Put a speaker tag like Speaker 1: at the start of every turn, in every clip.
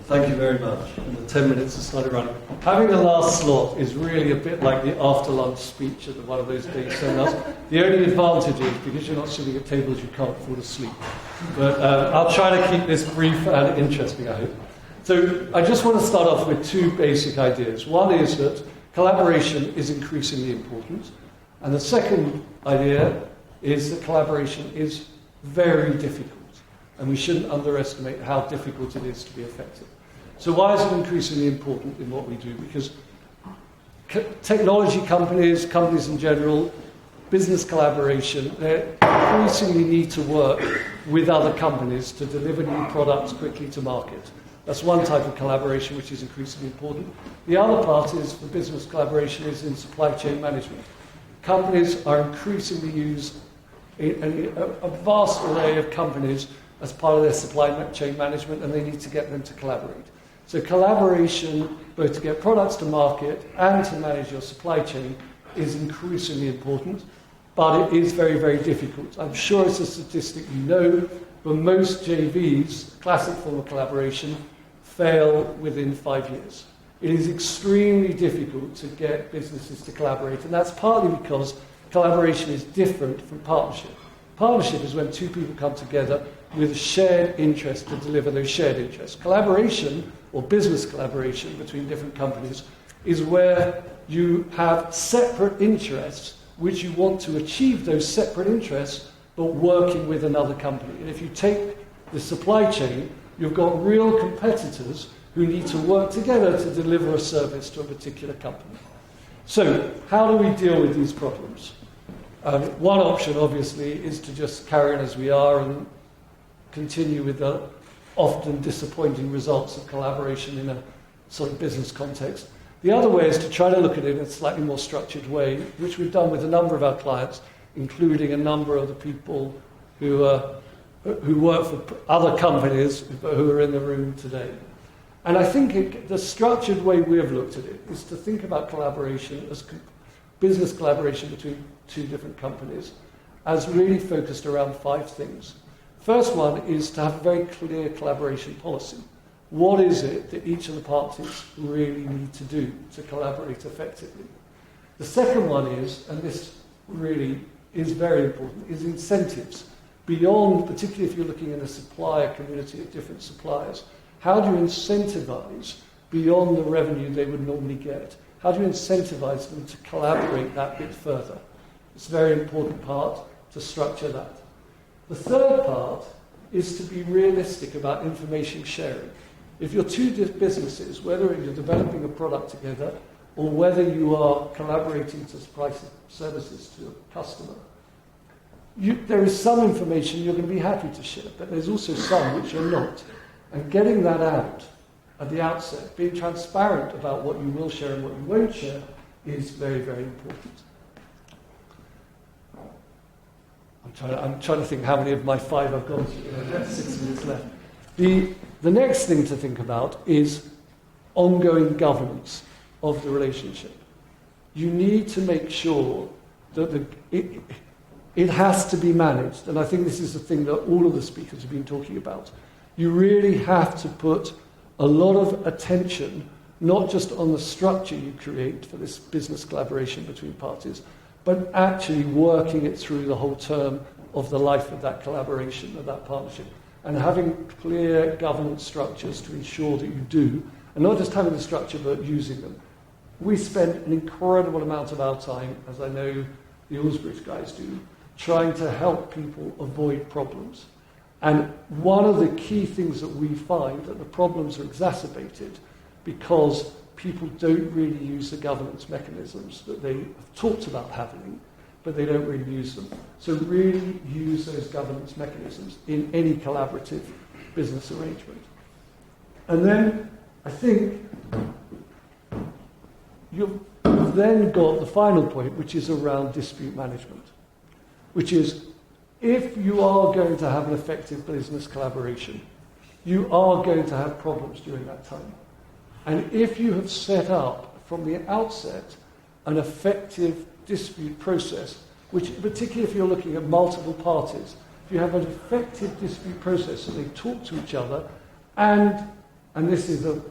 Speaker 1: Thank you very much. And the 10 minutes has started running. Having a last slot is really a bit like the after-lunch speech at one of those day seminars. The only advantage is, because you're not sitting at tables, you can't fall asleep. But I'll try to keep this brief and interesting, I hope. So I just want to start off with two basic ideas. One is that collaboration is increasingly important. And the second idea is that collaboration is very difficult. And we shouldn't underestimate how difficult it is to be effective. So why is it increasingly important in what we do? Because technology companies, companies in general, business collaboration, they increasingly need to work with other companies to deliver new products quickly to market. That's one type of collaboration which is increasingly important. The other part is, for business collaboration, is in supply chain management. Companies are increasingly used in a vast array of companies as part of their supply chain management, and they need to get them to collaborate. So collaboration, both to get products to market and to manage your supply chain, is increasingly important, but it is very, very difficult. I'm sure it's a statistic you know, but most JVs, classic form of collaboration, fail within 5 years. It is extremely difficult to get businesses to collaborate, and that's partly because collaboration is different from partnership. Partnership is when two people come together with a shared interest to deliver those shared interests. Collaboration, or business collaboration between different companies, is where you have separate interests which you want to achieve those separate interests, but working with another company. And if you take the supply chain, you've got real competitors who need to work together to deliver a service to a particular company. So, how do we deal with these problems? One option, obviously, is to just carry on as we are and continue with the often disappointing results of collaboration in a sort of business context. The other way is to try to look at it in a slightly more structured way, which we've done with a number of our clients, including a number of the people who work for other companies who are in the room today. And I think the structured way we've looked at it is to think about collaboration as business collaboration between two different companies as really focused around 5 things. First one is to have a very clear collaboration policy. What is it that each of the parties really need to do to collaborate effectively? The second one is, and this really is very important, is incentives. Beyond, particularly if you're looking at a supplier community of different suppliers, how do you incentivize beyond the revenue they would normally get? How do you incentivize them to collaborate that bit further? It's a very important part to structure that. The third part is to be realistic about information sharing. If you're two businesses, whether you're developing a product together or whether you are collaborating to supply services to a customer, there is some information you're going to be happy to share, but there's also some which you're not. And getting that out at the outset, being transparent about what you will share and what you won't share, is very, very important. I'm trying to think how many of my 5 I've gone through. I've got 6 minutes left. The next thing to think about is ongoing governance of the relationship. You need to make sure that it has to be managed, and I think this is the thing that all of the speakers have been talking about. You really have to put a lot of attention, not just on the structure you create for this business collaboration between parties, but actually working it through the whole term of the life of that collaboration, of that partnership, and having clear governance structures to ensure that you do, and not just having the structure, but using them. We spend an incredible amount of our time, as I know the Alsbridge guys do, trying to help people avoid problems. And one of the key things that we find that the problems are exacerbated because people don't really use the governance mechanisms that they have talked about having, but they don't really use them. So really use those governance mechanisms in any collaborative business arrangement. And then I think you've then got the final point, which is around dispute management, which is if you are going to have an effective business collaboration, you are going to have problems during that time. And if you have set up from the outset an effective dispute process, which particularly if you're looking at multiple parties, if you have an effective dispute process and they talk to each other and and this is a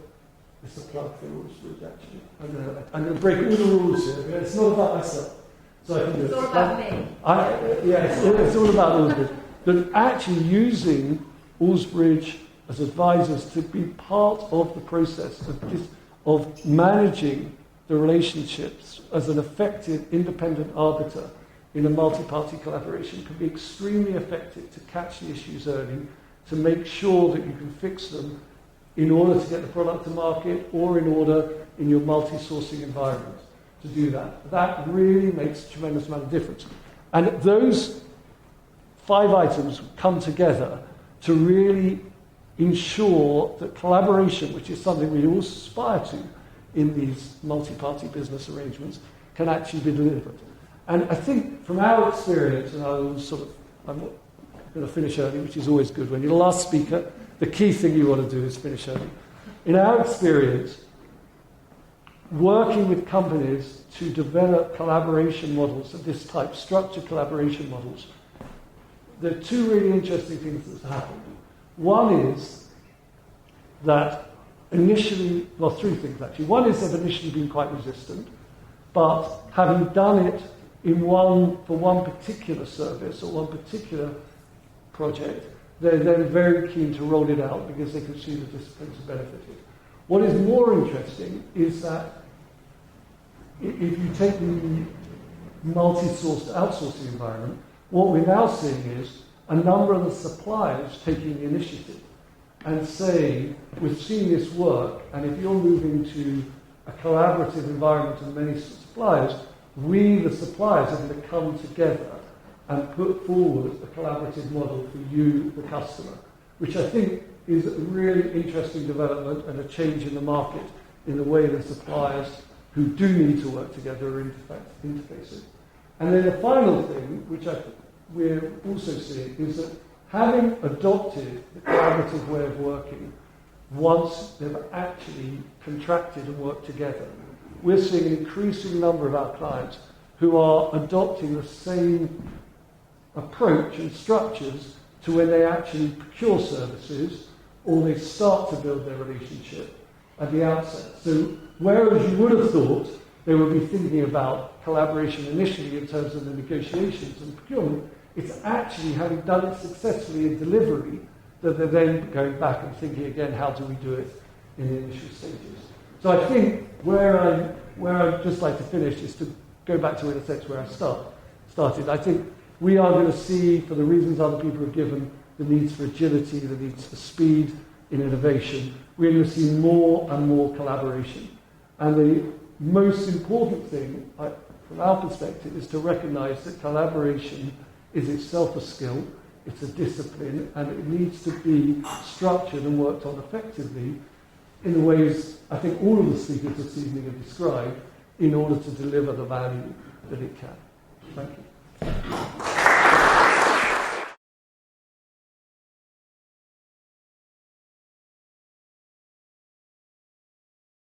Speaker 1: plug for Alsbridge, actually. I'm going to break all the rules here. It's not about myself. So I can do
Speaker 2: it's all about me.
Speaker 1: It's all about Alsbridge. But actually using Alsbridge as advisors to be part of the process of managing the relationships as an effective independent arbiter in a multi-party collaboration can be extremely effective to catch the issues early, to make sure that you can fix them in order to get the product to market or in order in your multi-sourcing environment to do that. That really makes a tremendous amount of difference. And those 5 items come together to really ensure that collaboration, which is something we all aspire to in these multi-party business arrangements, can actually be delivered. And I think from our experience, and I'm going to finish early, which is always good. When you're the last speaker, the key thing you want to do is finish early. In our experience, working with companies to develop collaboration models of this type, structured collaboration models, there are 2 really interesting things that have happened. One is that initially, 3 things actually. One is they've initially been quite resistant, but having done it for one particular service or one particular project, they're then very keen to roll it out because they can see the disciplines have benefited. What is more interesting is that if you take the multi-sourced outsourcing environment, what we're now seeing is a number of the suppliers taking the initiative and saying, we've seen this work, and if you're moving to a collaborative environment of many suppliers, we, the suppliers, are going to come together and put forward a collaborative model for you, the customer, which I think is a really interesting development and a change in the market in the way the suppliers who do need to work together are interfacing. And then the final thing, which we're also seeing, is that having adopted the collaborative way of working, once they've actually contracted and worked together, we're seeing an increasing number of our clients who are adopting the same approach and structures to when they actually procure services or they start to build their relationship at the outset. So whereas you would have thought they would be thinking about collaboration initially in terms of the negotiations and procurement, it's actually, having done it successfully in delivery, that they're then going back and thinking again, how do we do it in the initial stages? So I think where I'd just like to finish is to go back to, in a sense, where I started. I think we are going to see, for the reasons other people have given, the needs for agility, the needs for speed in innovation. We're going to see more and more collaboration. And the most important thing, from our perspective, is to recognize that collaboration is itself a skill, it's a discipline, and it needs to be structured and worked on effectively in the ways I think all of the speakers this evening have described in order to deliver the value that it can. Thank you.